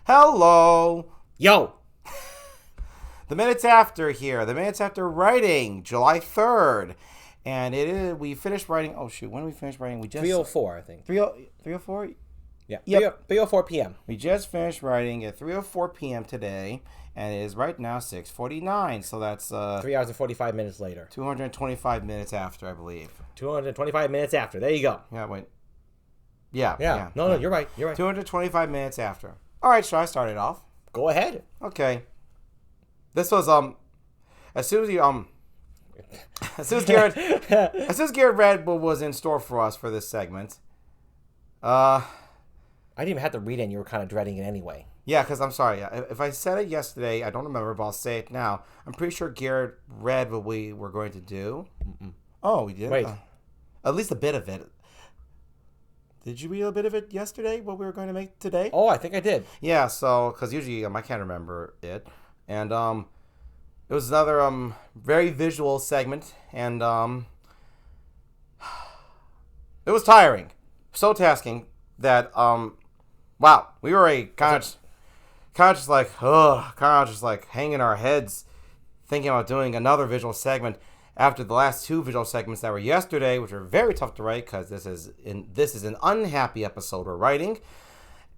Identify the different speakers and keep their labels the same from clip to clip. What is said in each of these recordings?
Speaker 1: Hello.
Speaker 2: Yo.
Speaker 1: The Minutes After here. The Minutes After writing, July 3rd. And we finished writing. Oh, shoot. When did we finish writing? We just
Speaker 2: 3:04, I think.
Speaker 1: 3:04?
Speaker 2: Yeah.
Speaker 1: Yep.
Speaker 2: 3:04 p.m.
Speaker 1: We just finished writing at 3:04 p.m. today. And it is right now 6:49. So that's
Speaker 2: 3 hours and 45 minutes later.
Speaker 1: 225 minutes after, I believe.
Speaker 2: 225 minutes after. There you go.
Speaker 1: Yeah, wait. Yeah.
Speaker 2: No, you're right.
Speaker 1: 225 minutes after. All right, shall I start it off?
Speaker 2: Go ahead.
Speaker 1: Okay. This was as soon as Garrett read what was in store for us for this segment.
Speaker 2: I didn't even have to read it, and you were kind of dreading it anyway.
Speaker 1: Yeah, because I'm sorry. If I said it yesterday, I don't remember, but I'll say it now. I'm pretty sure Garrett read what we were going to do.
Speaker 2: Mm-mm.
Speaker 1: Oh, we did?
Speaker 2: Wait.
Speaker 1: At least a bit of it. Did you read a bit of it yesterday, what we were going to make today?
Speaker 2: Oh, I think I did.
Speaker 1: Yeah, so, because usually I can't remember it. And it was another very visual segment, and it was tiring. So tasking that, wow, we were kind of just like hanging our heads thinking about doing another visual segment after the last two visual segments that were yesterday, which were very tough to write because this is an unhappy episode we're writing.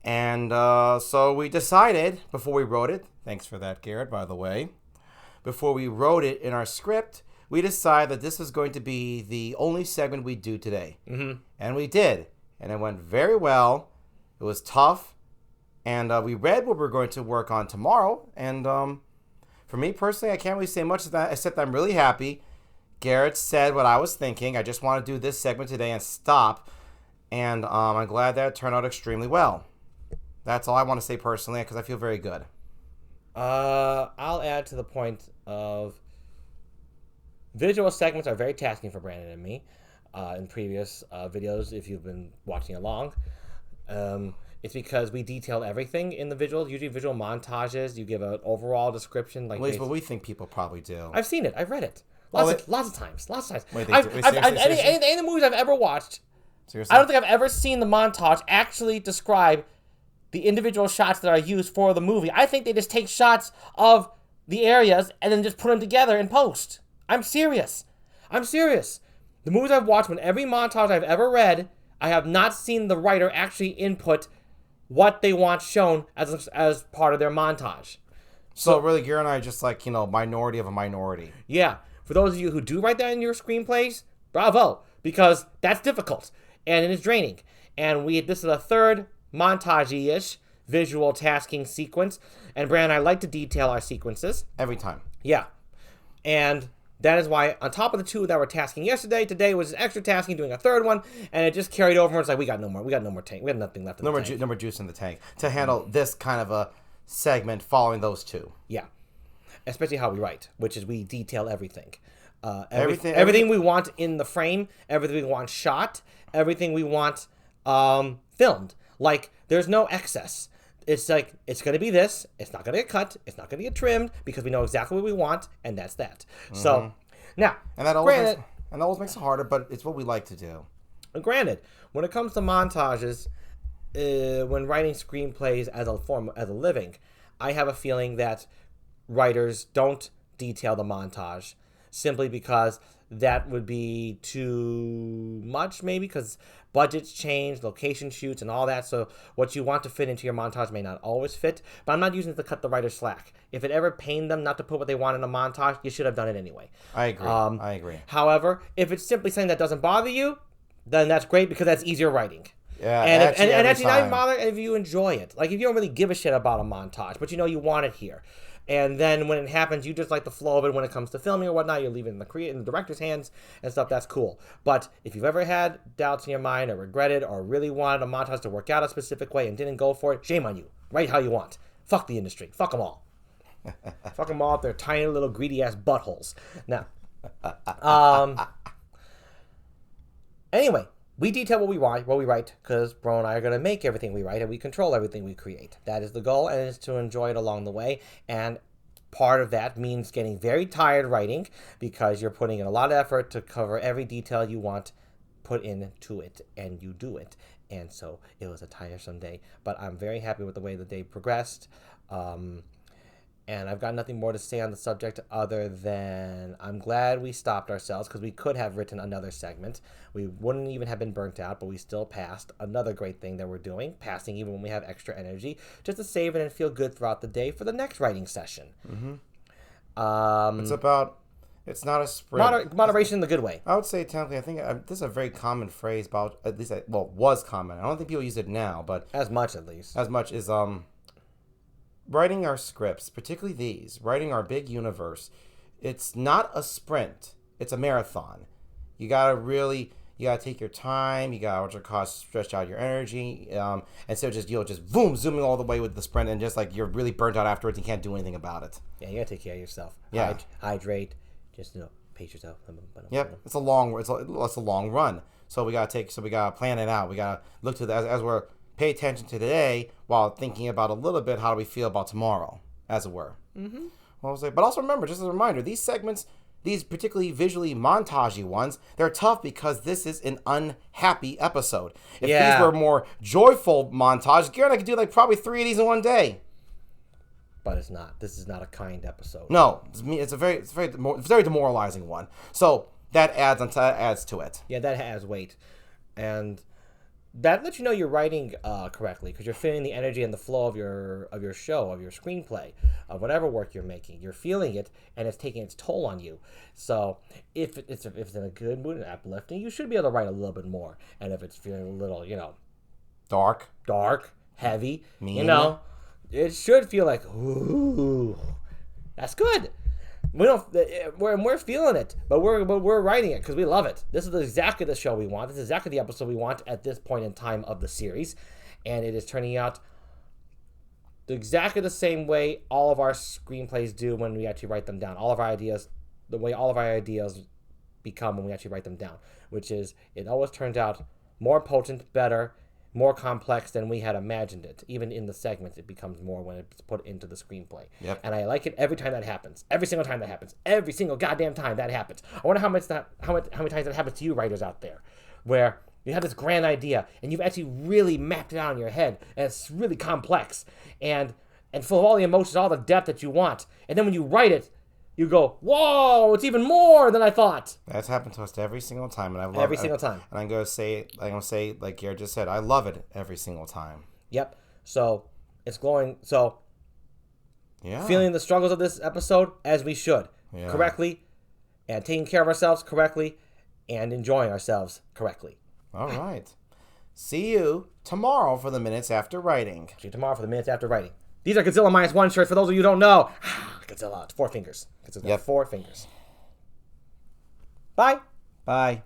Speaker 1: And so we decided before we wrote it, thanks for that, Garrett, by the way, before we wrote it in our script, we decided that this was going to be the only segment we do today.
Speaker 2: Mm-hmm.
Speaker 1: And we did. And it went very well. It was tough. And we read what we're going to work on tomorrow. And for me personally, I can't really say much of that, except I'm really happy. Garrett said what I was thinking. I just want to do this segment today and stop. And I'm glad that it turned out extremely well. That's all I want to say personally, because I feel very good.
Speaker 2: I'll add to the point of visual segments are very tasking for Brandon and me. In previous videos, if you've been watching along, it's because we detail everything in the visuals. Usually visual montages, you give an overall description.
Speaker 1: At least what we think people probably do.
Speaker 2: I've seen it. I've read it. Lots of times.
Speaker 1: Wait,
Speaker 2: any of the movies I've ever watched,
Speaker 1: seriously?
Speaker 2: I don't think I've ever seen the montage actually describe the individual shots that are used for the movie. I think they just take shots of the areas and then just put them together in post. I'm serious. The movies I've watched, when every montage I've ever read, I have not seen the writer actually input what they want shown as part of their montage.
Speaker 1: So really, Garrett and I are just like, minority of a minority.
Speaker 2: Yeah. For those of you who do write that in your screenplays, bravo, because that's difficult and it is draining. And this is a third montage-ish visual tasking sequence. And Brandon and I like to detail our sequences.
Speaker 1: Every time.
Speaker 2: Yeah. And that is why, on top of the two that were tasking yesterday, today was extra tasking, doing a third one, and it just carried over. And it's like, we got no more tank. We have nothing left in the tank.
Speaker 1: No more juice in the tank to handle this kind of a segment following those two.
Speaker 2: Yeah. Especially how we write, which is we detail everything.
Speaker 1: Everything
Speaker 2: we want in the frame, everything we want shot, everything we want filmed. Like, there's no excess. It's like, it's going to be this. It's not going to get cut. It's not going to get trimmed because we know exactly what we want, and that's that. Mm-hmm. So, now,
Speaker 1: and that always makes it harder, but it's what we like to do.
Speaker 2: Granted, when it comes to montages, when writing screenplays as a living, I have a feeling that writers don't detail the montage simply because that would be too much, maybe, because budgets change, location shoots, and all that. So what you want to fit into your montage may not always fit. But I'm not using it to cut the writer slack. If it ever pained them not to put what they want in a montage, you should have done it anyway.
Speaker 1: I agree.
Speaker 2: However, if it's simply something that doesn't bother you, then that's great because that's easier writing.
Speaker 1: Yeah,
Speaker 2: and actually not even bother if you enjoy it. Like, if you don't really give a shit about a montage, but you want it here. And then when it happens, you just like the flow of it when it comes to filming or whatnot. You leave it in the director's hands and stuff. That's cool. But if you've ever had doubts in your mind or regretted or really wanted a montage to work out a specific way and didn't go for it, shame on you. Write how you want. Fuck the industry. Fuck them all. Fuck them all with their tiny little greedy ass buttholes. Now, anyway. We detail what we write, because Bro and I are going to make everything we write, and we control everything we create. That is the goal, and it's to enjoy it along the way. And part of that means getting very tired writing, because you're putting in a lot of effort to cover every detail you want put into it, and you do it. And so it was a tiresome day. But I'm very happy with the way the day progressed. And I've got nothing more to say on the subject other than I'm glad we stopped ourselves, because we could have written another segment. We wouldn't even have been burnt out, but we still passed. Another great thing that we're doing, passing even when we have extra energy, just to save it and feel good throughout the day for the next writing session.
Speaker 1: It's not a sprint.
Speaker 2: Moderation in the good way.
Speaker 1: I would say technically, I think this is a very common phrase about, at least, was common. I don't think people use it now, but
Speaker 2: as much as
Speaker 1: writing our scripts, particularly these, writing our big universe, it's not a sprint. It's a marathon. You gotta take your time. You gotta stretch out your energy. Instead of just boom, zooming all the way with the sprint, and just like you're really burnt out afterwards, you can't do anything about it.
Speaker 2: Yeah, you gotta take care of yourself.
Speaker 1: Yeah.
Speaker 2: Hydrate. Just pace yourself.
Speaker 1: Yep, it's a long run. So we gotta plan it out. We gotta look to as we're pay attention to today while thinking about a little bit how do we feel about tomorrow, as it were. Mm-hmm. But also remember, just as a reminder, these segments, these particularly visually montagey ones, they're tough because this is an unhappy episode. If these were more joyful montage, Garrett and I could do probably 3 of these in one day.
Speaker 2: But it's not. This is not a kind episode.
Speaker 1: No, it's a very demoralizing one. So that adds to it.
Speaker 2: Yeah, that has weight, and that lets you know you're writing correctly, because you're feeling the energy and the flow of your show, of your screenplay, of whatever work you're making. You're feeling it, and it's taking its toll on you. So if it's in a good mood and uplifting, you should be able to write a little bit more. And if it's feeling a little,
Speaker 1: dark,
Speaker 2: heavy,
Speaker 1: mean,
Speaker 2: it should feel like, ooh, that's good. We're feeling it, but we're writing it because we love it. This is exactly the show we want. This is exactly the episode we want at this point in time of the series, and it is turning out exactly the same way all of our screenplays do when we actually write them down. All of our ideas, the way all of our ideas become when we actually write them down, which is it always turns out more potent, better, more complex than we had imagined it. Even in the segments, it becomes more when it's put into the screenplay.
Speaker 1: Yep.
Speaker 2: And I like it every time that happens. Every single time that happens. Every single goddamn time that happens. I wonder how many times that happens to you writers out there, where you have this grand idea and you've actually really mapped it out in your head, and it's really complex and full of all the emotions, all the depth that you want. And then when you write it, you go, whoa, it's even more than I thought.
Speaker 1: That's happened to us every single time, and I love it
Speaker 2: every single time.
Speaker 1: And I'm gonna say, like Garrett just said, I love it every single time.
Speaker 2: Yep. So it's glowing. So feeling the struggles of this episode as we should, correctly, and taking care of ourselves correctly, and enjoying ourselves correctly.
Speaker 1: All right. See you tomorrow for the Minutes After Writing.
Speaker 2: See you tomorrow for the Minutes After Writing. These are Godzilla -1 shirts for those of you who don't know. Godzilla, it's 4 fingers. Godzilla, 4 fingers. Bye.
Speaker 1: Bye.